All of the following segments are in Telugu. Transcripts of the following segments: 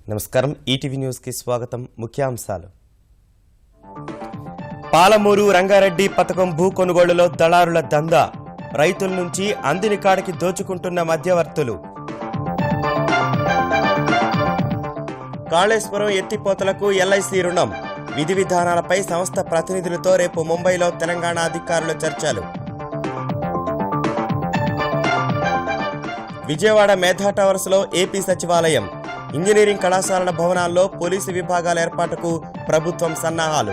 నమస్కారం ఈటీవీ న్యూస్ కి స్వాగతం ముఖ్యాంశాలు పాలమూరు రంగారెడ్డి పథకం భూ కొనుగోలులో దళారుల దందా రైతుల నుంచి అందిని కాడికి దోచుకుంటున్న మధ్యవర్తులు కాళేశ్వరం ఎత్తిపోతలకు ఎల్ఐసి రుణం విధి విధానాలపై సంస్థ ప్రతినిధులతో రేపు ముంబైలో తెలంగాణ అధికారుల చర్చలు విజయవాడ మేధా టవర్స్లో ఏపీ సచివాలయం ఇంజనీరింగ్ కళాశాలల భవనాల్లో పోలీసు విభాగాల ఏర్పాటుకు ప్రభుత్వం సన్నాహాలు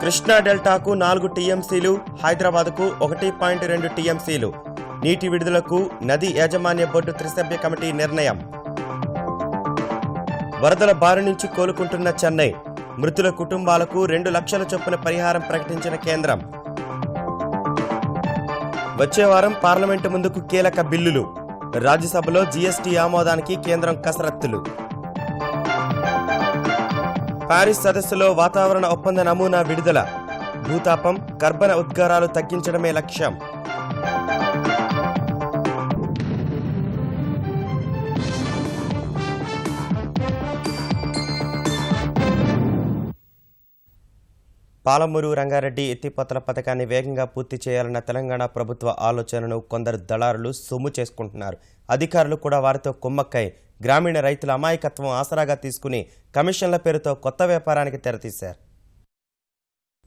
కృష్ణా డెల్టాకు 4 టీఎంసీలు హైదరాబాద్కు 1.2 టీఎంసీలు నీటి విడుదలకు నది యాజమాన్య బోర్డు త్రిసభ్య కమిటీ నిర్ణయం వరదల బారి నుంచి కోలుకుంటున్న చెన్నై మృతుల కుటుంబాలకు 2 లక్షల చొప్పున పరిహారం ప్రకటించిన కేంద్రం వచ్చే వారం పార్లమెంటు ముందుకు కీలక బిల్లులు రాజ్యసభలో జీఎస్టీ ఆమోదానికి కేంద్రం కసరత్తులు పారిస్ సదస్సులో వాతావరణ ఒప్పంద నమూనా విడుదల భూతాపం కర్బన ఉద్గారాలు తగ్గించడమే లక్ష్యం పాలమూరు రంగారెడ్డి ఎత్తిపోతల పథకాన్ని వేగంగా పూర్తి చేయాలన్న తెలంగాణ ప్రభుత్వ ఆలోచనను కొందరు దళారులు సొమ్ము చేసుకుంటున్నారు. అధికారులు కూడా వారితో కుమ్మక్కై గ్రామీణ రైతుల అమాయకత్వం ఆసరాగా తీసుకుని కమిషన్ల పేరుతో కొత్త వ్యాపారానికి తెరతీశారు.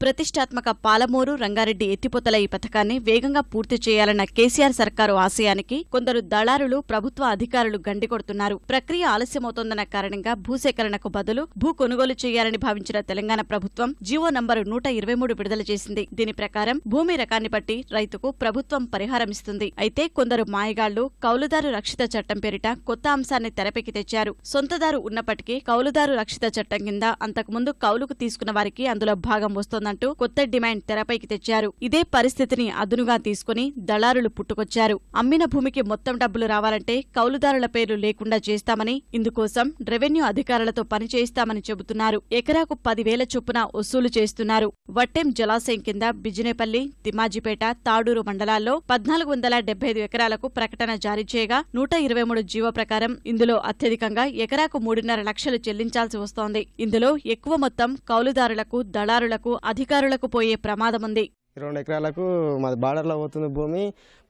ప్రతిష్టాత్మక పాలమూరు రంగారెడ్డి ఎత్తిపోతల ఈ పథకాన్ని వేగంగా పూర్తి చేయాలన్న కేసీఆర్ సర్కారు ఆశయానికి కొందరు దళారులు ప్రభుత్వ అధికారులు గండికొడుతున్నారు. ప్రక్రియ ఆలస్యమవుతోందన్న కారణంగా భూసేకరణకు బదులు భూ కొనుగోలు చేయాలని భావించిన తెలంగాణ ప్రభుత్వం జీవో నంబరు 123 విడుదల చేసింది. దీని ప్రకారం భూమి రకాన్ని బట్టి రైతుకు ప్రభుత్వం పరిహారం ఇస్తుంది. అయితే కొందరు మాయగాళ్లు కౌలుదారు రక్షిత చట్టం పేరిట కొత్త అంశాన్ని తెరపెక్కి తెచ్చారు. సొంతదారు ఉన్నప్పటికీ కౌలుదారు రక్షిత చట్టం కింద అంతకుముందు కౌలుకు తీసుకున్న వారికి అందులో భాగం వస్తోందంటూ కొత్త డిమాండ్ తెరపైకి తెచ్చారు. ఇదే పరిస్థితిని అదునుగా తీసుకుని దళారులు పుట్టుకొచ్చారు. అమ్మిన భూమికి మొత్తం డబ్బులు రావాలంటే కౌలుదారుల పేర్లు లేకుండా చేస్తామని, ఇందుకోసం రెవెన్యూ అధికారులతో పని చేయిస్తామని చెబుతున్నారు. ఎకరాకు 10,000 చొప్పున వసూలు చేస్తున్నారు. వట్టెం జలాశయం కింద బిజినేపల్లి, తిమ్మాజిపేట, తాడూరు మండలాల్లో 1475 ఎకరాలకు ప్రకటన జారీ చేయగా 123 జీవో ప్రకారం ఇందులో అత్యధికంగా ఎకరాకు 3.5 లక్షలు చెల్లించాల్సి వస్తోంది. ఇందులో ఎక్కువ మొత్తం కౌలుదారులకు, దళారులకు, అధికారులకు పోయే ప్రమాదముంది. 2 ఎకరాలకు మాది బార్డర్లో పోతుంది భూమి,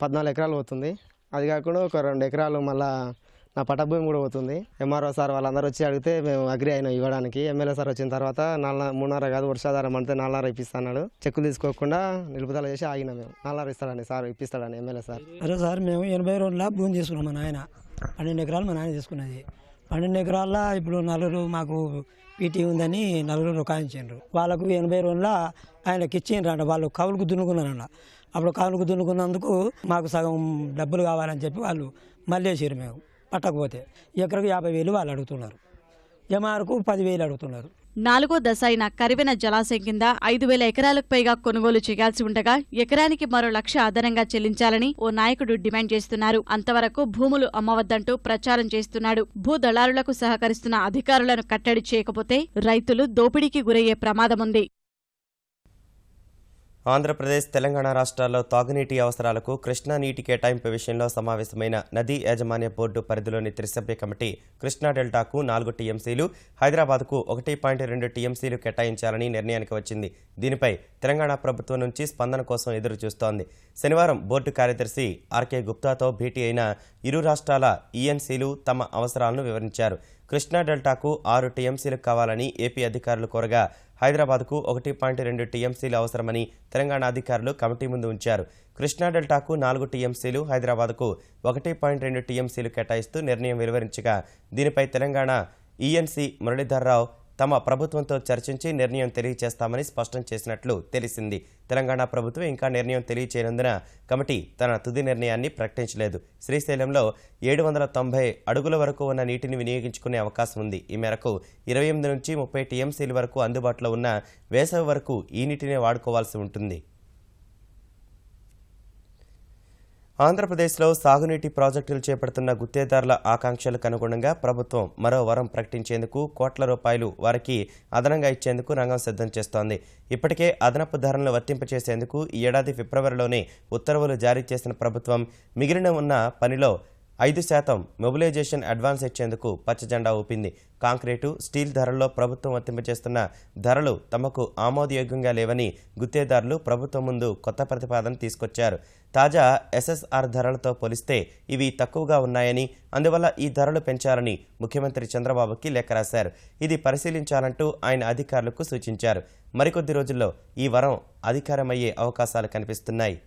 14 ఎకరాలు పోతుంది. అది కాకుండా ఒక 2 ఎకరాలు మళ్ళా నా పట్ట భూమి కూడా పోతుంది. ఎంఆర్ఓ సార్ వాళ్ళందరూ వచ్చి అడిగితే మేము అగ్రి అయినా ఇవ్వడానికి. ఎమ్మెల్యే సార్ వచ్చిన తర్వాత 3.5 కాదు వర్షాధారం అంటే 4.5 ఇప్పిస్తాడు. చెక్కులు తీసుకోకుండా నిలుపుదల చేసి ఆగినా. మేము 4.5 ఇస్తాడని సార్, ఇప్పిస్తాడని ఎమ్మెల్యే సార్. అరే సార్, మేము 80 రోజుల భూమి తీసుకున్నాం. మా నాయన 12 ఎకరాలు మా నాయన తీసుకున్నది. 12 ఎకరాల్లో ఇప్పుడు 4 మాకు పీటీ ఉందని 4 కాయించారు. వాళ్ళకు 80 రోజుల ఆయనకి ఇచ్చిండ్రంట. వాళ్ళు కౌలుకు దున్నుకున్నారంట. అప్పుడు కౌలుకు దున్నుకున్నందుకు మాకు సగం డబ్బులు కావాలని చెప్పి వాళ్ళు మళ్ళీ వేసారు. మేము పట్టకపోతే ఎకరకు 50,000 వాళ్ళు అడుగుతున్నారు. ఎంఆర్కు 10,000 అడుగుతున్నారు. 4వ దశ అయిన కరివెన జలాశయం కింద 5,000 ఎకరాలకు పైగా కొనుగోలు చేయాల్సి ఉండగా ఎకరానికి మరో 1 లక్ష అదనంగా చెల్లించాలని ఓ నాయకుడు డిమాండ్ చేస్తున్నారు. అంతవరకు భూములు అమ్మవద్దంటూ ప్రచారం చేస్తున్నాడు. భూదళారులకు సహకరిస్తున్న అధికారులను కట్టడి చేయకపోతే రైతులు దోపిడీకి గురయ్యే ప్రమాదముంది. ఆంధ్రప్రదేశ్, తెలంగాణ రాష్ట్రాల్లో తాగునీటి అవసరాలకు కృష్ణా నీటి కేటాయింపు విషయంలో సమావేశమైన నదీ యాజమాన్య బోర్డు పరిధిలోని త్రిసభ్య కమిటీ కృష్ణా డెల్టాకు 4 టీఎంసీలు, హైదరాబాద్కు 1.2 టీఎంసీలు కేటాయించాలని నిర్ణయానికి వచ్చింది. దీనిపై తెలంగాణ ప్రభుత్వం నుంచి స్పందన కోసం ఎదురు చూస్తోంది. శనివారం బోర్డు కార్యదర్శి ఆర్కే గుప్తాతో భేటీ అయిన ఇరు రాష్ట్రాల ఈఎన్సీలు తమ అవసరాలను వివరించారు. కృష్ణా డెల్టాకు 6 టీఎంసీలు కావాలని ఏపీ అధికారులు కోరగా హైదరాబాద్కు 1.2 టీఎంసీలు అవసరమని తెలంగాణ అధికారులు కమిటీ ముందు ఉంచారు. కృష్ణా డెల్టాకు 4 టీఎంసీలు, హైదరాబాద్కు 1.2 టీఎంసీలు కేటాయిస్తూ నిర్ణయం వెలువరించగా దీనిపై తెలంగాణ ఈఎన్సీ మురళీధర్రావు తమ ప్రభుత్వంతో చర్చించి నిర్ణయం తెలియజేస్తామని స్పష్టం చేసినట్లు తెలిసింది. తెలంగాణ ప్రభుత్వం ఇంకా నిర్ణయం తెలియచేయనందున కమిటీ తన తుది నిర్ణయాన్ని ప్రకటించలేదు. శ్రీశైలంలో 790 అడుగుల వరకు ఉన్న నీటిని వినియోగించుకునే అవకాశం ఉంది. ఈ మేరకు 28 నుంచి 30 టీఎంసీల వరకు అందుబాటులో ఉన్న వేసవి వరకు ఈ నీటినే వాడుకోవాల్సి ఉంటుంది. ఆంధ్రప్రదేశ్లో సాగునీటి ప్రాజెక్టులు చేపడుతున్న గుత్తేదారుల ఆకాంక్షలకు అనుగుణంగా ప్రభుత్వం మరో వరం ప్రకటించేందుకు కోట్ల రూపాయలు వారికి అదనంగా ఇచ్చేందుకు రంగం సిద్ధం చేస్తోంది. ఇప్పటికే అదనపు ధరలను వర్తింపచేసేందుకు ఈ ఏడాది ఫిబ్రవరిలోనే ఉత్తర్వులు జారీ చేసిన ప్రభుత్వం మిగిలిన ఉన్న పనిలో 5% మొబిలైజేషన్ అడ్వాన్స్ ఇచ్చేందుకు పచ్చజెండా ఊపింది. కాంక్రీటు, స్టీల్ ధరల్లో ప్రభుత్వం వర్తింపజేస్తున్న ధరలు తమకు ఆమోదయోగ్యంగా లేవని గుత్తేదారులు ప్రభుత్వం ముందు కొత్త ప్రతిపాదన తీసుకొచ్చారు. తాజా ఎస్ఎస్ఆర్ ధరలతో పోలిస్తే ఇవి తక్కువగా ఉన్నాయని, అందువల్ల ఈ ధరలు పెంచాలని ముఖ్యమంత్రి చంద్రబాబుకి లేఖ రాశారు. ఇది పరిశీలించాలంటూ ఆయన అధికారులకు సూచించారు. మరికొద్ది రోజుల్లో ఈ వరం అధికారమయ్యే అవకాశాలు కనిపిస్తున్నాయి.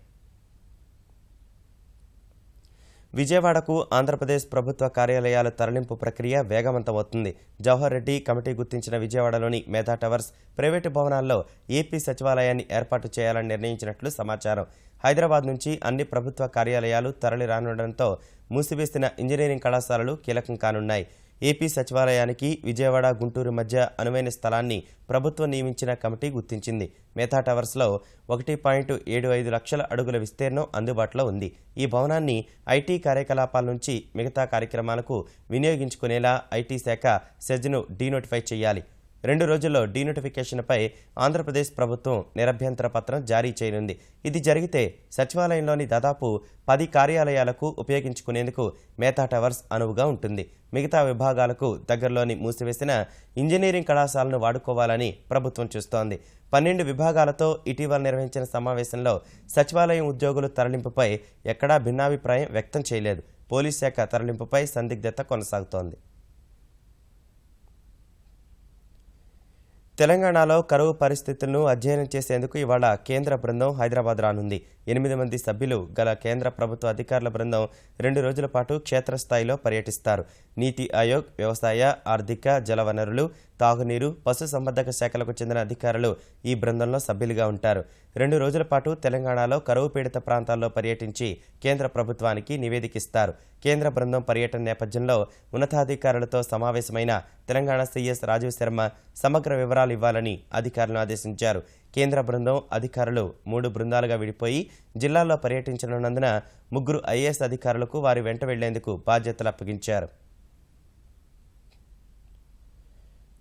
విజయవాడకు ఆంధ్రప్రదేశ్ ప్రభుత్వ కార్యాలయాల తరలింపు ప్రక్రియ వేగవంతమవుతుంది. జవహర్ రెడ్డి కమిటీ గుర్తించిన విజయవాడలోని మేధా టవర్స్ ప్రైవేటు భవనాల్లో ఏపీ సచివాలయాన్ని ఏర్పాటు చేయాలని నిర్ణయించినట్లు సమాచారం. హైదరాబాద్ నుంచి అన్ని ప్రభుత్వ కార్యాలయాలు తరలి రానుండడంతో మూసివేసిన ఇంజనీరింగ్ కళాశాలలు కీలకం కానున్నాయి. ఏపీ సచివాలయానికి విజయవాడ, గుంటూరు మధ్య అనువైన స్థలాన్ని ప్రభుత్వం నియమించిన కమిటీ గుర్తించింది. మేధా టవర్స్లో 1.75 లక్షల అడుగుల విస్తీర్ణం అందుబాటులో ఉంది. ఈ భవనాన్ని ఐటీ కార్యకలాపాల నుంచి మిగతా కార్యక్రమాలకు వినియోగించుకునేలా ఐటీ శాఖ సెజ్ను డీనోటిఫై చేయాలి. 2 రోజుల్లో డీనోటిఫికేషన్పై ఆంధ్రప్రదేశ్ ప్రభుత్వం నిరభ్యంతర పత్రం జారీ చేయనుంది. ఇది జరిగితే సచివాలయంలోని దాదాపు 10 కార్యాలయాలకు ఉపయోగించుకునేందుకు మేధా టవర్స్ అనువుగా ఉంటుంది. మిగతా విభాగాలకు దగ్గరలోని మూసివేసిన ఇంజనీరింగ్ కళాశాలను వాడుకోవాలని ప్రభుత్వం చూస్తోంది. 12 విభాగాలతో ఇటీవల నిర్వహించిన సమావేశంలో సచివాలయం ఉద్యోగుల తరలింపుపై ఎక్కడా భిన్నాభిప్రాయం వ్యక్తం చేయలేదు. పోలీస్ శాఖ తరలింపుపై సందిగ్ధత కొనసాగుతోంది. తెలంగాణలో కరువు పరిస్థితులను అధ్యయనం చేసేందుకు ఇవాళ కేంద్ర బృందం హైదరాబాద్ రానుంది. 8 మంది సభ్యులు గల కేంద్ర ప్రభుత్వ అధికారుల బృందం 2 రోజుల పాటు క్షేత్రస్థాయిలో పర్యటిస్తారు. నీతి ఆయోగ్, వ్యవసాయ, ఆర్థిక, జలవనరులు, తాగునీరు, పశుసంవర్ధక శాఖలకు చెందిన అధికారులు ఈ బృందంలో సభ్యులుగా ఉంటారు. 2 రోజుల పాటు తెలంగాణలో కరువు పీడిత ప్రాంతాల్లో పర్యటించి కేంద్ర ప్రభుత్వానికి నివేదికిస్తారు. కేంద్ర బృందం పర్యటన నేపథ్యంలో ఉన్నతాధికారులతో సమావేశమైన తెలంగాణ సీఎస్ రాజీవ్ శర్మ సమగ్ర వివరాలు ఇవ్వాలని అధికారులను ఆదేశించారు. కేంద్ర బృందం అధికారులు 3 బృందాలుగా విడిపోయి జిల్లాల్లో పర్యటించనున్నందున 3 ఐఏఎస్ అధికారులకు వారి వెంట వెళ్లేందుకు బాధ్యతలు అప్పగించారు.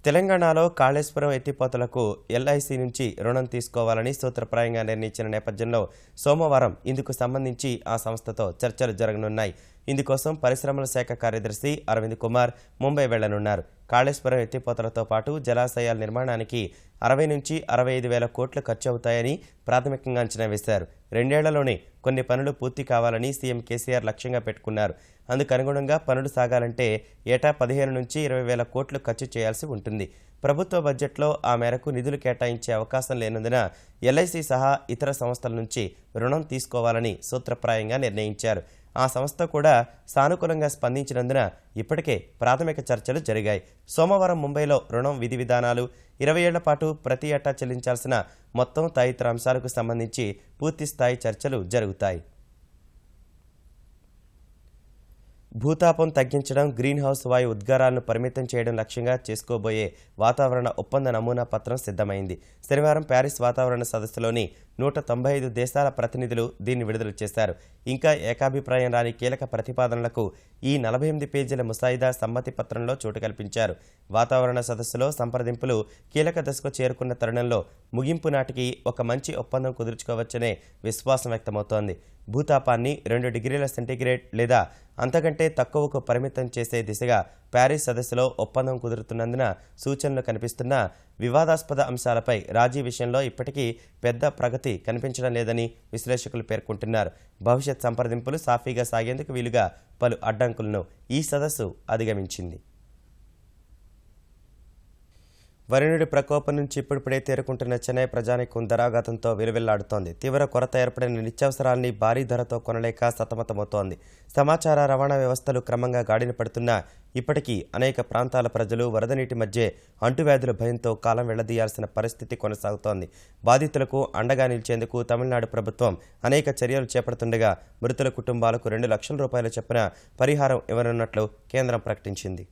తెలంగాణలో కాళేశ్వరం ఎత్తిపోతలకు ఎల్ఐసి నుంచి రుణం తీసుకోవాలని సూత్రప్రాయంగా నిర్ణయించిన నేపథ్యంలో సోమవారం ఇందుకు సంబంధించి ఆ సంస్థతో చర్చలు జరగనున్నాయి. ఇందుకోసం పరిశ్రమల శాఖ కార్యదర్శి అరవింద్ కుమార్ ముంబై వెళ్లనున్నారు. కాళేశ్వరం ఎత్తిపోతలతో పాటు జలాశయాల నిర్మాణానికి 60 నుంచి 65 వేల కోట్లు ఖర్చు అవుతాయని ప్రాథమికంగా అంచనా వేశారు. 2 ఏళ్లలోనే కొన్ని పనులు పూర్తి కావాలని సీఎం కేసీఆర్ లక్ష్యంగా పెట్టుకున్నారు. అందుకు అనుగుణంగా పనులు సాగాలంటే ఏటా 15 నుంచి 20 వేల కోట్లు ఖర్చు చేయాల్సి ఉంటుంది. ప్రభుత్వ బడ్జెట్లో ఆ మేరకు నిధులు కేటాయించే అవకాశం లేనందున ఎల్ఐసి సహా ఇతర సంస్థల నుంచి రుణం తీసుకోవాలని సూత్రప్రాయంగా నిర్ణయించారు. ఆ సంస్థ కూడా సానుకూలంగా స్పందించినందున ఇప్పటికే ప్రాథమిక చర్చలు జరిగాయి. సోమవారం ముంబైలో రుణం విధి విధానాలు, 20 ఏళ్ల పాటు ప్రతి ఏటా చెల్లించాల్సిన మొత్తం తదితర అంశాలకు సంబంధించి పూర్తిస్థాయి చర్చలు జరుగుతాయి. భూతాపం తగ్గించడం, గ్రీన్ హౌస్ వాయు ఉద్గారాలను పరిమితం చేయడం లక్ష్యంగా చేసుకోబోయే వాతావరణ ఒప్పంద నమూనా పత్రం సిద్ధమైంది. శనివారం ప్యారిస్ వాతావరణ సదస్సులోని 195 దేశాల ప్రతినిధులు దీన్ని విడుదల చేశారు. ఇంకా ఏకాభిప్రాయం రాని కీలక ప్రతిపాదనలకు ఈ 48 పేజీల ముసాయిదా సమ్మతి పత్రంలో చోటు కల్పించారు. వాతావరణ సదస్సులో సంప్రదింపులు కీలక దశకు చేరుకున్న తరుణంలో ముగింపు నాటికి ఒక మంచి ఒప్పందం కుదుర్చుకోవచ్చనే విశ్వాసం వ్యక్తమవుతోంది. భూతాపాన్ని 2 డిగ్రీల సెంటీగ్రేడ్ లేదా అంతకంటే తక్కువకు పరిమితం చేసే దిశగా ప్యారిస్ సదస్సులో ఒప్పందం కుదురుతున్నందున సూచనలు కనిపిస్తున్న వివాదాస్పద అంశాలపై రాజీ విషయంలో ఇప్పటికీ పెద్ద ప్రగతి కనిపించడం లేదని విశ్లేషకులు పేర్కొంటున్నారు. భవిష్యత్ సంప్రదింపులు సాఫీగా సాగేందుకు వీలుగా పలు అడ్డంకులను ఈ సదస్సు అధిగమించింది. వరుణుడి ప్రకోపం నుంచి ఇప్పుడిప్పుడే తేరుకుంటున్న చెన్నై ప్రజానీకం ధరాఘాతంతో విలువెల్లాడుతోంది. తీవ్ర కొరత ఏర్పడిన నిత్యావసరాల్ని భారీ ధరతో కొనలేక సతమతమవుతోంది. సమాచార రవాణా వ్యవస్థలు క్రమంగా గాడిన పడుతున్నా ఇప్పటికీ అనేక ప్రాంతాల ప్రజలు వరద నీటి మధ్య అంటువ్యాధుల భయంతో కాలం వెళ్లదీయాల్సిన పరిస్థితి కొనసాగుతోంది. బాధితులకు అండగా నిలిచేందుకు తమిళనాడు ప్రభుత్వం అనేక చర్యలు చేపడుతుండగా మృతుల కుటుంబాలకు 2 లక్షల రూపాయల చొప్పున పరిహారం ఇవ్వనున్నట్లు కేంద్రం ప్రకటించింది.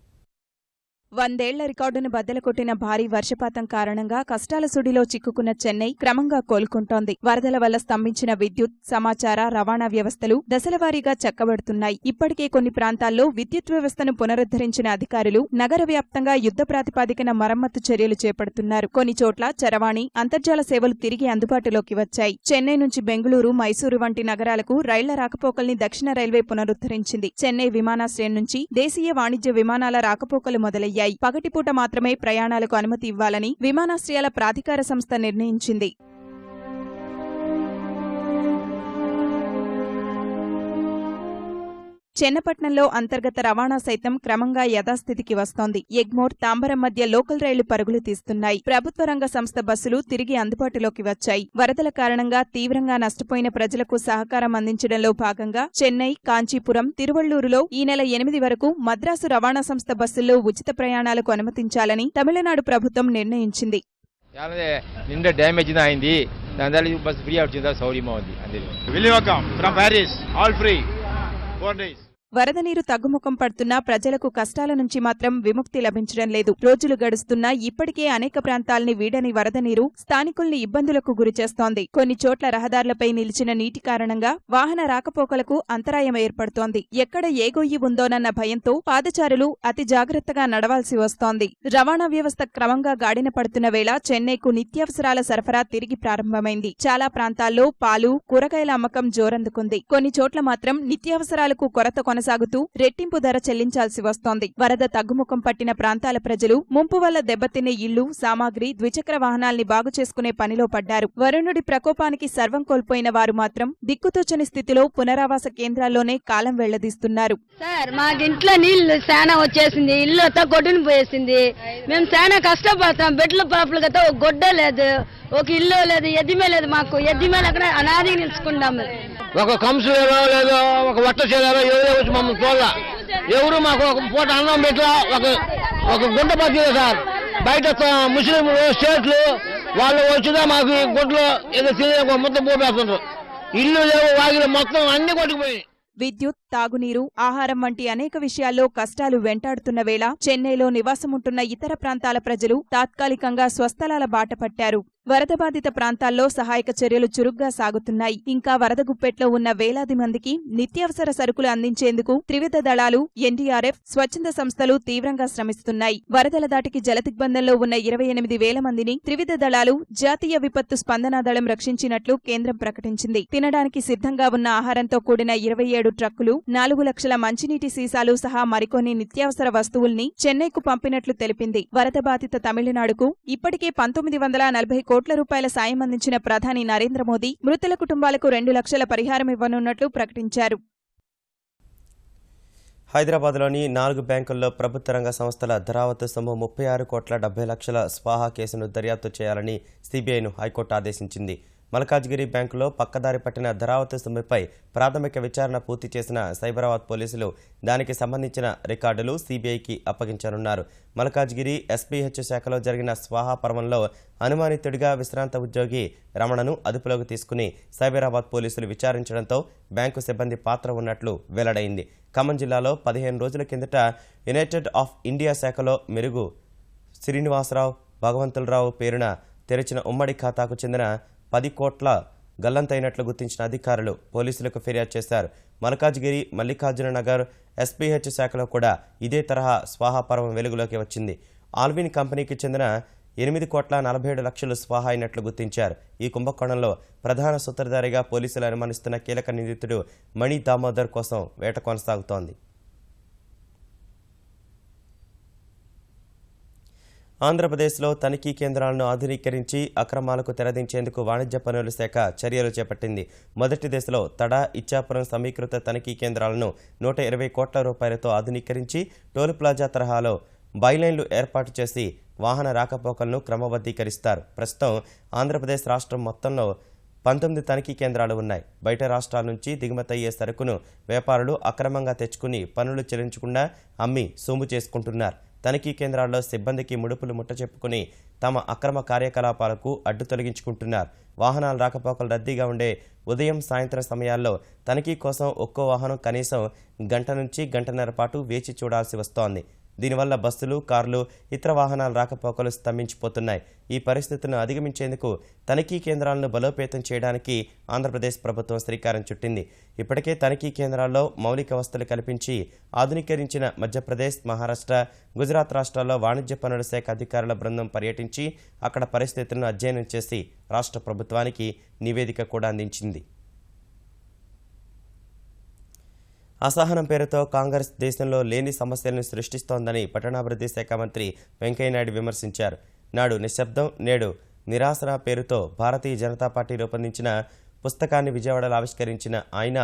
100 ఏళ్ల రికార్డును బద్దలుకొట్టిన భారీ వర్షపాతం కారణంగా కష్టాల సుడిలో చిక్కుకున్న చెన్నై క్రమంగా కోలుకుంటోంది. వరదల వల్ల స్తంభించిన విద్యుత్, సమాచార, రవాణా వ్యవస్థలు దశలవారీగా చక్కబడుతున్నాయి. ఇప్పటికే కొన్ని ప్రాంతాల్లో విద్యుత్ వ్యవస్థను పునరుద్ధరించిన అధికారులు నగర వ్యాప్తంగా యుద్ధ ప్రాతిపాదికన మరమ్మతు చర్యలు చేపడుతున్నారు. కొన్ని చోట్ల చరవాణి, అంతర్జాల సేవలు తిరిగి అందుబాటులోకి వచ్చాయి. చెన్నై నుంచి బెంగళూరు, మైసూరు వంటి నగరాలకు రైళ్ల రాకపోకల్ని దక్షిణ రైల్వే పునరుద్ధరించింది. చెన్నై విమానాశ్రయం నుంచి దేశీయ వాణిజ్య విమానాల రాకపోకలు మొదలయ్యాయి. పగటిపూట మాత్రమే ప్రయాణాలకు అనుమతి ఇవ్వాలని విమానాశ్రయాల ప్రాధికార సంస్థ నిర్ణయించింది. చెన్నపట్నంలో అంతర్గత రవాణా సైతం క్రమంగా యథాస్థితికి వస్తోంది. ఎగ్మోర్, తాంబరం మధ్య లోకల్ రైళ్లు పరుగులు తీస్తున్నాయి. ప్రభుత్వ రంగ సంస్థ బస్సులు తిరిగి అందుబాటులోకి వచ్చాయి. వరదల కారణంగా తీవ్రంగా నష్టపోయిన ప్రజలకు సహకారం అందించడంలో భాగంగా చెన్నై, కాంచీపురం, తిరువళ్లూరులో ఈ నెల 8 వరకు మద్రాసు రవాణా సంస్థ బస్సుల్లో ఉచిత ప్రయాణాలకు అనుమతించాలని తమిళనాడు ప్రభుత్వం నిర్ణయించింది. నిండా డ్యామేజ్ అయింది, దాని బస్ ఫ్రీ వచ్చిందా సౌకర్యంగా ఉంది. Welcome from Paris, all free 4 days. వరద నీరు తగ్గుముఖం పడుతున్నా ప్రజలకు కష్టాల నుంచి మాత్రం విముక్తి లభించడం లేదు. రోజులు గడుస్తున్నా ఇప్పటికే అనేక ప్రాంతాల్ని వీడని వరద నీరు స్థానికుల్ని ఇబ్బందులకు గురిచేస్తోంది. కొన్ని చోట్ల రహదారులపై నిలిచిన నీటి కారణంగా వాహన రాకపోకలకు అంతరాయం ఏర్పడుతోంది. ఎక్కడ ఏ గొయ్యి ఉందోనన్న భయంతో పాదచారులు అతి జాగ్రత్తగా నడవాల్సి వస్తోంది. రవాణా వ్యవస్థ క్రమంగా గాడిన పడుతున్న వేళ చెన్నైకు నిత్యావసరాల సరఫరా తిరిగి ప్రారంభమైంది. చాలా ప్రాంతాల్లో పాలు, కూరగాయల అమ్మకం జోరందుకుంది. కొన్ని చోట్ల మాత్రం నిత్యావసరాలకు కొరత కొనసాగుతూ రెట్టింపు ధర చెల్లించాల్సి వస్తోంది. వరద తగ్గుముఖం పట్టిన ప్రాంతాల ప్రజలు ముంపు వల్ల దెబ్బతిన్న ఇళ్లు, సామాగ్రి, ద్విచక్ర వాహనాల్ని బాగు చేసుకునే పనిలో పడ్డారు. వరుణుడి ప్రకోపానికి సర్వం కోల్పోయిన వారు మాత్రం దిక్కుతోచని స్థితిలో పునరావాస కేంద్రాల్లోనే కాలం వెళ్లదీస్తున్నారు. సార్ మాకు ఇంట్లో నీళ్లు చాలా వచ్చేసింది, ఇల్లు అంతా గొడ్డుని పోయేసింది. మేము చాలా కష్టపడతాం. బెడ్లు పాపలు కదా ఒక గొడ్డ లేదు, ఒక ఇల్లు లేదు, ఎద్దిమే లేదు. మాకు ఎద్దిమే అక్కడ అనాదిగా నిలుచుకుంటాము. ఒక కంసులో లేదో ఒక వట్ట చేయాలో ఎవరో వచ్చి మమ్మల్ని చూడాల, ఎవరు మాకు ఒక పూట అన్నం పెట్టా, ఒక గుంట పట్టింది సార్. బయట ముస్లింలు, స్టేట్లు వాళ్ళు వచ్చినా మాకు ఈ గుంటలో ఏదో తినే ముద్ద పోపేస్తుంటారు. ఇల్లు లేవు, వాగిలు మొత్తం అన్ని కొట్టుకుపోయి. విద్యుత్, తాగునీరు, ఆహారం వంటి అనేక విషయాల్లో కష్టాలు వెంటాడుతున్న వేళ చెన్నైలో నివాసముంటున్న ఇతర ప్రాంతాల ప్రజలు తాత్కాలికంగా స్వస్థలాల బాట పట్టారు. వరద బాధిత ప్రాంతాల్లో సహాయక చర్యలు చురుగ్గా సాగుతున్నాయి. ఇంకా వరద గుప్పెట్లో ఉన్న వేలాది మందికి నిత్యావసర సరుకులు అందించేందుకు త్రివిధ దళాలు, ఎన్డీఆర్ఎఫ్, స్వచ్ఛంద సంస్థలు తీవ్రంగా శ్రమిస్తున్నాయి. వరదల దాటికి జలదిగ్బంధంలో ఉన్న 28,000 మందిని త్రివిధ దళాలు, జాతీయ విపత్తు స్పందనా దళం రక్షించినట్లు కేంద్రం ప్రకటించింది. తినడానికి సిద్ధంగా ఉన్న ఆహారంతో కూడిన 27 ట్రక్కులు, 4 లక్షల మంచినీటి సీసాలు సహా మరికొన్ని నిత్యావసర వస్తువుల్ని చెన్నైకు పంపినట్లు తెలిపింది. వరద బాధిత తమిళనాడుకు ఇప్పటికే 1940 కోట్ల రూపాయల సాయం అందించిన ప్రధాని నరేంద్ర మోదీ మృతుల కుటుంబాలకు 2 లక్షల పరిహారం ఇవ్వనున్నట్లు ప్రకటించారు. హైదరాబాద్లోని 4 బ్యాంకుల్లో ప్రభుత్వ రంగ సంస్థల ధరావత్తు సొమ్ము 36,70,00,000 స్వాహా కేసును దర్యాప్తు చేయాలని సీబీఐను హైకోర్టు ఆదేశించింది. మల్కాజ్గిరి బ్యాంకులో పక్కదారి పట్టిన ధరావత్తు సొమ్ముపై ప్రాథమిక విచారణ పూర్తి చేసిన సైబరాబాద్ పోలీసులు దానికి సంబంధించిన రికార్డులు సీబీఐకి అప్పగించనున్నారు. మల్కాజ్గిరి ఎస్పీహెచ్ శాఖలో జరిగిన స్వాహా పర్వంలో అనుమానితుడిగా విశ్రాంత ఉద్యోగి రమణను అదుపులోకి తీసుకుని సైబరాబాద్ పోలీసులు విచారించడంతో బ్యాంకు సిబ్బంది పాత్ర ఉన్నట్లు వెల్లడైంది. ఖమ్మం జిల్లాలో 15 రోజుల కిందట యునైటెడ్ ఆఫ్ ఇండియా శాఖలో మెరుగు శ్రీనివాసరావు, భగవంతులరావు పేరున తెరిచిన ఉమ్మడి ఖాతాకు చెందిన 10 కోట్ల గల్లంతైనట్లు గుర్తించిన అధికారులు పోలీసులకు ఫిర్యాదు చేశారు. మల్కాజ్గిరి, మల్లికార్జున నగర్ ఎస్పీహెచ్ శాఖలో కూడా ఇదే తరహా స్వాహా పర్వం వెలుగులోకి వచ్చింది. ఆల్విన్ కంపెనీకి చెందిన 8,47,00,000 స్వాహా అయినట్లు గుర్తించారు. ఈ కుంభకోణంలో ప్రధాన సూత్రధారిగా పోలీసులు అనుమానిస్తున్న కీలక నిందితుడు మణి దామోదర్ కోసం వేట కొనసాగుతోంది. ఆంధ్రప్రదేశ్లో తనిఖీ కేంద్రాలను ఆధునీకరించి అక్రమాలకు తెరదించేందుకు వాణిజ్య పన్నుల శాఖ చర్యలు చేపట్టింది. మొదటి దశలో తడ, ఇచ్చాపురం సమీకృత తనిఖీ కేంద్రాలను 120 కోట్ల రూపాయలతో ఆధునీకరించి టోల్ ప్లాజా తరహాలో బైలైన్లు ఏర్పాటు చేసి వాహన రాకపోకలను క్రమబద్ధీకరిస్తారు. ప్రస్తుతం ఆంధ్రప్రదేశ్ రాష్ట్రం మొత్తంలో 19 తనిఖీ కేంద్రాలు ఉన్నాయి. బయట రాష్ట్రాల నుంచి దిగుమతయ్యే సరుకును వ్యాపారులు అక్రమంగా తెచ్చుకుని పన్నులు చెల్లించకుండా అమ్మి సొమ్ము చేసుకుంటున్నారు. తనిఖీ కేంద్రాల్లో సిబ్బందికి ముడుపులు ముట్టచెప్పుకుని తమ అక్రమ కార్యకలాపాలకు అడ్డు తొలగించుకుంటున్నారు. వాహనాల రాకపోకలు రద్దీగా ఉండే ఉదయం, సాయంత్రం సమయాల్లో తనిఖీ కోసం ఒక్కో వాహనం కనీసం 1 గంట నుంచి 1.5 గంటల పాటు వేచి చూడాల్సి వస్తోంది. దీనివల్ల బస్సులు, కార్లు, ఇతర వాహనాల రాకపోకలు స్తంభించిపోతున్నాయి. ఈ పరిస్థితులను అధిగమించేందుకు తనిఖీ కేంద్రాలను బలోపేతం చేయడానికి ఆంధ్రప్రదేశ్ ప్రభుత్వం శ్రీకారం చుట్టింది. ఇప్పటికే తనిఖీ కేంద్రాల్లో మౌలిక వసతులు కల్పించి ఆధునీకరించిన మధ్యప్రదేశ్, మహారాష్ట్ర, గుజరాత్ రాష్ట్రాల్లో వాణిజ్య పన్నుల శాఖ అధికారుల బృందం పర్యటించి అక్కడ పరిస్థితులను అధ్యయనం చేసి రాష్ట్ర ప్రభుత్వానికి నివేదిక కూడా అందించింది. అసహనం పేరుతో కాంగ్రెస్ దేశంలో లేని సమస్యలను సృష్టిస్తోందని పట్టణాభివృద్ధి శాఖ మంత్రి వెంకయ్యనాయుడు విమర్శించారు. నాడు నిశ్శబ్దం, నేడు నిరాసన పేరుతో భారతీయ జనతా పార్టీ రూపొందించిన పుస్తకాన్ని విజయవాడలో ఆవిష్కరించిన ఆయన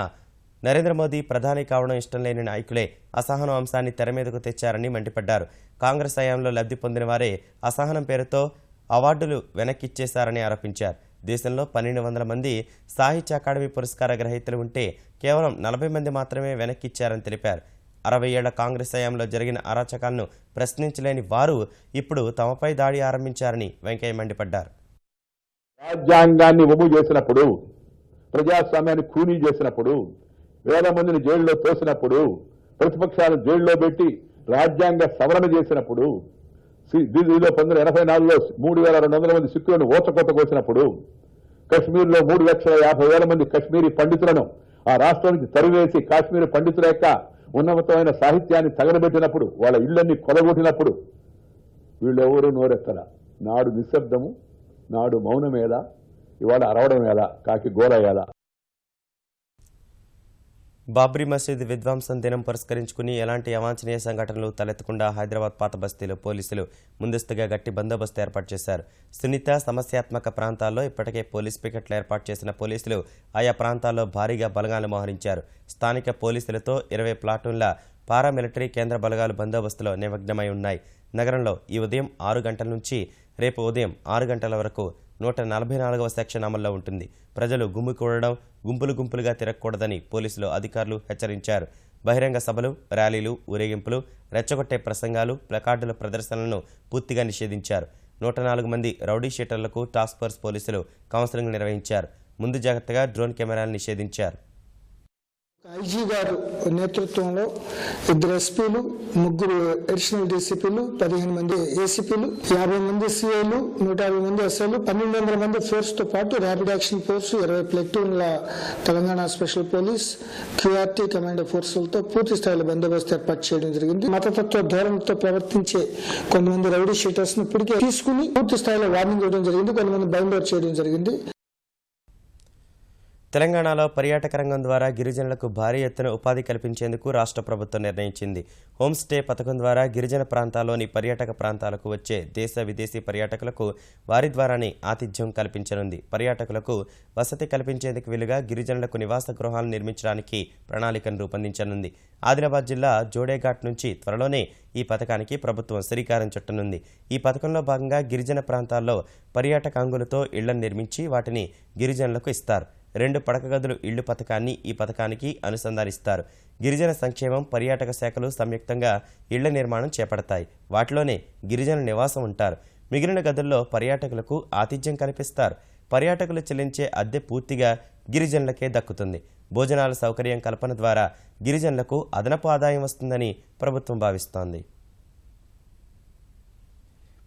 నరేంద్ర మోదీ ప్రధాని కావడం ఇష్టం లేని నాయకులే అసహనం అంశాన్ని తెరమీదకు తెచ్చారని మండిపడ్డారు. కాంగ్రెస్ హయాంలో లబ్ధి పొందిన వారే అసహనం పేరుతో అవార్డులు వెనక్కిచ్చేశారని ఆరోపించారు. దేశంలో 1200 మంది సాహిత్య అకాడమీ పురస్కార గ్రహీతలు ఉంటే కేవలం 40 మంది మాత్రమే వెనక్కిచ్చారని తెలిపారు. 60 ఏళ్ల కాంగ్రెస్ హయాంలో జరిగిన అరాచకాలను ప్రశ్నించలేని వారు ఇప్పుడు తమపై దాడి ఆరంభించారని వెంకయ్య మండిపడ్డారు. రాజ్యాంగాన్ని ఒమ్ము చేసినప్పుడు, ప్రజాస్వామ్యాన్ని ఖూనీ చేసినప్పుడు, వేల మందిని జైల్లో తోసినప్పుడు, ప్రతిపక్షాలను జైల్లో పెట్టి రాజ్యాంగ సవరణ చేసినప్పుడు, ఢిల్లీలో 1984లో 3200 మంది సిక్కులను ఓచకొత్త కోసినప్పుడు, కశ్మీర్లో 3,50,000 మంది కశ్మీరీ పండితులను ఆ రాష్ట్రం నుంచి తరివేసి కాశ్మీర్ పండితుల యొక్క ఉన్నతమైన సాహిత్యాన్ని తగలబెట్టినప్పుడు, వాళ్ళ ఇళ్లన్నీ కొలగొట్టినప్పుడు వీళ్ళెవరూ నోరెత్తల. నాడు నిశ్శబ్దము, నాడు మౌనమేలా, ఇవాళ అరవడమేలా, కాకి గోరయ్యేలా. బాబ్రీ మసీద్ విధ్వంసం దినం పురస్కరించుకుని ఎలాంటి అవాంఛనీయ సంఘటనలు తలెత్తకుండా హైదరాబాద్ పాత బస్తీలో పోలీసులు ముందస్తుగా గట్టి బందోబస్తు ఏర్పాటు చేశారు. సున్నిత, సమస్యాత్మక ప్రాంతాల్లో ఇప్పటికే పోలీస్ పికెట్లు ఏర్పాటు చేసిన పోలీసులు ఆయా ప్రాంతాల్లో భారీగా బలగాలు మోహరించారు. స్థానిక పోలీసులతో 20 ప్లాటూన్ల పారామిలిటరీ కేంద్ర బలగాలు బందోబస్తులో నిమగ్నమై ఉన్నాయి. నగరంలో ఈ ఉదయం 6 గంటల నుంచి రేపు ఉదయం 6 గంటల వరకు 144వ సెక్షన్ అమల్లో ఉంటుంది. ప్రజలు గుమికూడడం, గుంపులుగా తిరగకూడదని పోలీసులు అధికారులు హెచ్చరించారు. బహిరంగ సభలు, ర్యాలీలు, ఊరేగింపులు, రెచ్చగొట్టే ప్రసంగాలు, ప్లకార్డుల ప్రదర్శనలను పూర్తిగా నిషేధించారు. 104 మంది రౌడీ షీటర్లకు టాస్క్ ఫోర్స్ పోలీసులు కౌన్సిలింగ్ నిర్వహించారు. ముందు జాగ్రత్తగా డ్రోన్ కెమెరాలు నిషేధించారు. ఐజీ గారు నేతృత్వంలో 2 ఎస్పీలు, 3 అడిషనల్ డీసీపీలు, 15 మంది ఏసీపీలు, 50 మంది సిఐలు, 150 మంది ఎస్ఐలు, 1200 మంది ఫోర్స్ తో పాటు ర్యాపిడ్ యాక్షన్ ఫోర్స్, 20 ప్లెటూన్ల Telangana special police, QRT commando ఫోర్సులతో పూర్తి స్థాయిలో బందోబస్తు ఏర్పాటు చేయడం జరిగింది. మతతత్వ ధోరణితో ప్రవర్తించే కొంతమంది రౌడీ షీటర్స్ ను ఇప్పటికే తీసుకుని పూర్తి స్థాయిలో వార్నింగ్ ఇవ్వడం జరిగింది. కొంతమంది బైండ్ అవుట్ చేయడం జరిగింది. తెలంగాణలో పర్యాటక రంగం ద్వారా గిరిజనులకు భారీ ఎత్తున ఉపాధి కల్పించేందుకు రాష్ట్ర ప్రభుత్వం నిర్ణయించింది. హోంస్టే పథకం ద్వారా గిరిజన ప్రాంతాల్లోని పర్యాటక ప్రాంతాలకు వచ్చే దేశ విదేశీ పర్యాటకులకు వారి ద్వారానే ఆతిథ్యం కల్పించనుంది. పర్యాటకులకు వసతి కల్పించేందుకు వీలుగా గిరిజనులకు నివాస గృహాలను నిర్మించడానికి ప్రణాళికను రూపొందించనుంది. ఆదిలాబాద్ జిల్లా జోడేఘాట్ నుంచి త్వరలోనే ఈ పథకానికి ప్రభుత్వం శ్రీకారం చుట్టనుంది. ఈ పథకంలో భాగంగా గిరిజన ప్రాంతాల్లో పర్యాటక అంగులతో ఇళ్లను నిర్మించి వాటిని గిరిజనులకు ఇస్తారు. 2 పడక గదులు ఇళ్లు పథకాన్ని ఈ పథకానికి అనుసంధానిస్తారు. గిరిజన సంక్షేమం, పర్యాటక శాఖలు సంయుక్తంగా ఇళ్ల నిర్మాణం చేపడతాయి. వాటిలోనే గిరిజనుల నివాసం ఉంటారు. మిగిలిన గదుల్లో పర్యాటకులకు ఆతిథ్యం కల్పిస్తారు. పర్యాటకులు చెల్లించే అద్దె పూర్తిగా గిరిజనులకే దక్కుతుంది. భోజనాల సౌకర్యం కల్పన ద్వారా గిరిజనులకు అదనపు ఆదాయం వస్తుందని ప్రభుత్వం భావిస్తోంది.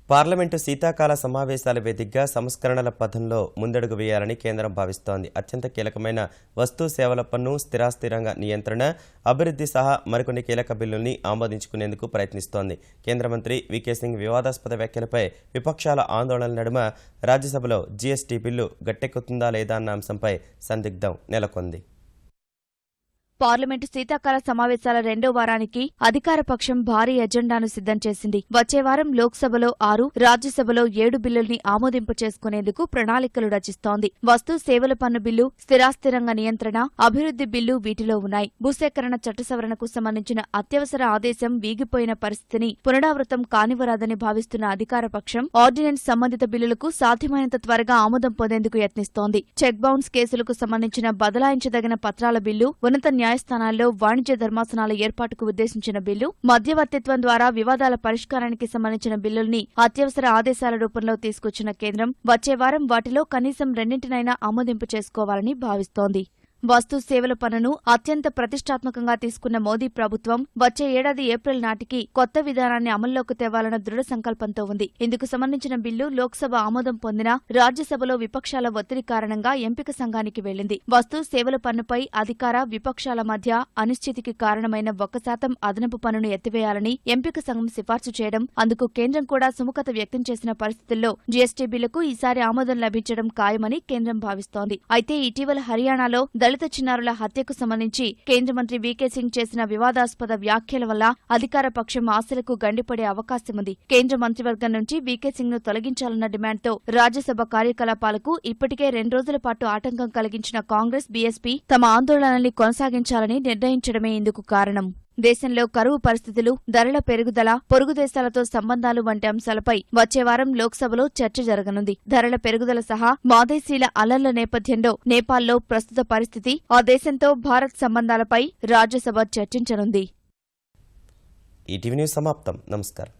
పార్లమెంటు శీతాకాల సమావేశాల వేదికగా సంస్కరణల పథంలో ముందడుగు వేయాలని కేంద్రం భావిస్తోంది. అత్యంత కీలకమైన వస్తు సేవల పన్ను, స్థిరాస్తి రంగ నియంత్రణ, అభివృద్ధి సహా మరికొన్ని కీలక బిల్లుల్ని ఆమోదించుకునేందుకు ప్రయత్నిస్తోంది. కేంద్ర మంత్రి వీకే సింగ్ వివాదాస్పద వ్యాఖ్యలపై విపక్షాల ఆందోళనల నడుమ రాజ్యసభలో జీఎస్టీ బిల్లు గట్టెక్కుతుందా లేదా అన్న అంశంపై సందిగ్ధం నెలకొంది. పార్లమెంటు శీతాకాల సమావేశాల 2వ వారానికి అధికార పక్షం భారీ ఎజెండాను సిద్ధం చేసింది. వచ్చే వారం లోక్సభలో 6, రాజ్యసభలో 7 బిల్లుల్ని ఆమోదింపు చేసుకునేందుకు ప్రణాళికలు రచిస్తోంది. వస్తు సేవల పన్ను బిల్లు, స్థిరాస్తి రంగ నియంత్రణ, అభివృద్ధి బిల్లు వీటిలో ఉన్నాయి. భూసేకరణ చట్ట సవరణకు సంబంధించిన అత్యవసర ఆదేశం వీగిపోయిన పరిస్థితిని పునరావృతం కానివ్వరాదని భావిస్తున్న అధికార పక్షం ఆర్డినెన్స్ సంబంధిత బిల్లులకు సాధ్యమైనంత త్వరగా ఆమోదం పొందేందుకు యత్నిస్తోంది. చెక్ బౌన్స్ కేసులకు సంబంధించిన బదలాయించదగిన పత్రాల బిల్లు, ఉన్నత న్యాయస్థానాల్లో వాణిజ్య ధర్మాసనాల ఏర్పాటుకు ఉద్దేశించిన బిల్లు, మధ్యవర్తిత్వం ద్వారా వివాదాల పరిష్కారానికి సంబంధించిన బిల్లుల్ని అత్యవసర ఆదేశాల రూపంలో తీసుకొచ్చిన కేంద్రం వచ్చే వారం వాటిలో కనీసం 2 ఆమోదింపు చేసుకోవాలని భావిస్తోంది. వస్తు సేవల పన్నును అత్యంత ప్రతిష్టాత్మకంగా తీసుకున్న మోదీ ప్రభుత్వం వచ్చే ఏడాది ఏప్రిల్ నాటికి కొత్త విధానాన్ని అమల్లోకి తేవాలన్న దృఢ సంకల్పంతో ఉంది. ఇందుకు సంబంధించిన బిల్లు లోక్సభ ఆమోదం పొందినా రాజ్యసభలో విపక్షాల ఒత్తిడి కారణంగా ఎంపిక సంఘానికి వెళ్లింది. వస్తు సేవల పన్నుపై అధికార విపక్షాల మధ్య అనిశ్చితికి కారణమైన 1% అదనపు పన్నును ఎత్తివేయాలని ఎంపిక సంఘం సిఫార్సు చేయడం, అందుకు కేంద్రం కూడా సుముఖత వ్యక్తం చేసిన పరిస్థితుల్లో జీఎస్టీ బిల్లుకు ఈసారి ఆమోదం లభించడం ఖాయమని కేంద్రం భావిస్తోంది. అయితే ఇటీవల హర్యానాలో దళిత చిన్నారుల హత్యకు సంబంధించి కేంద్ర మంత్రి వీకే సింగ్ చేసిన వివాదాస్పద వ్యాఖ్యల వల్ల అధికార పక్షం ఆశలకు గండిపడే అవకాశముంది. కేంద్ర మంత్రివర్గం నుంచి వీకే సింగ్ ను తొలగించాలన్న డిమాండ్తో రాజ్యసభ కార్యకలాపాలకు ఇప్పటికే 2 రోజుల పాటు ఆటంకం కలిగించిన కాంగ్రెస్, బీఎస్పీ తమ ఆందోళనల్ని కొనసాగించాలని నిర్ణయించడమే ఇందుకు కారణం. దేశంలో కరువు పరిస్థితులు, ధరల పెరుగుదల, పొరుగు దేశాలతో సంబంధాలు వంటి అంశాలపై వచ్చే వారం లోక్సభలో చర్చ జరగనుంది. ధరల పెరుగుదల సహా మాదేశీల అల్లర్ల నేపథ్యంలో నేపాల్లో ప్రస్తుత పరిస్థితి, ఆ దేశంతో భారత్ సంబంధాలపై రాజ్యసభ చర్చించనుంది. ఈటీవీ న్యూస్ సమాప్తం. నమస్కారం.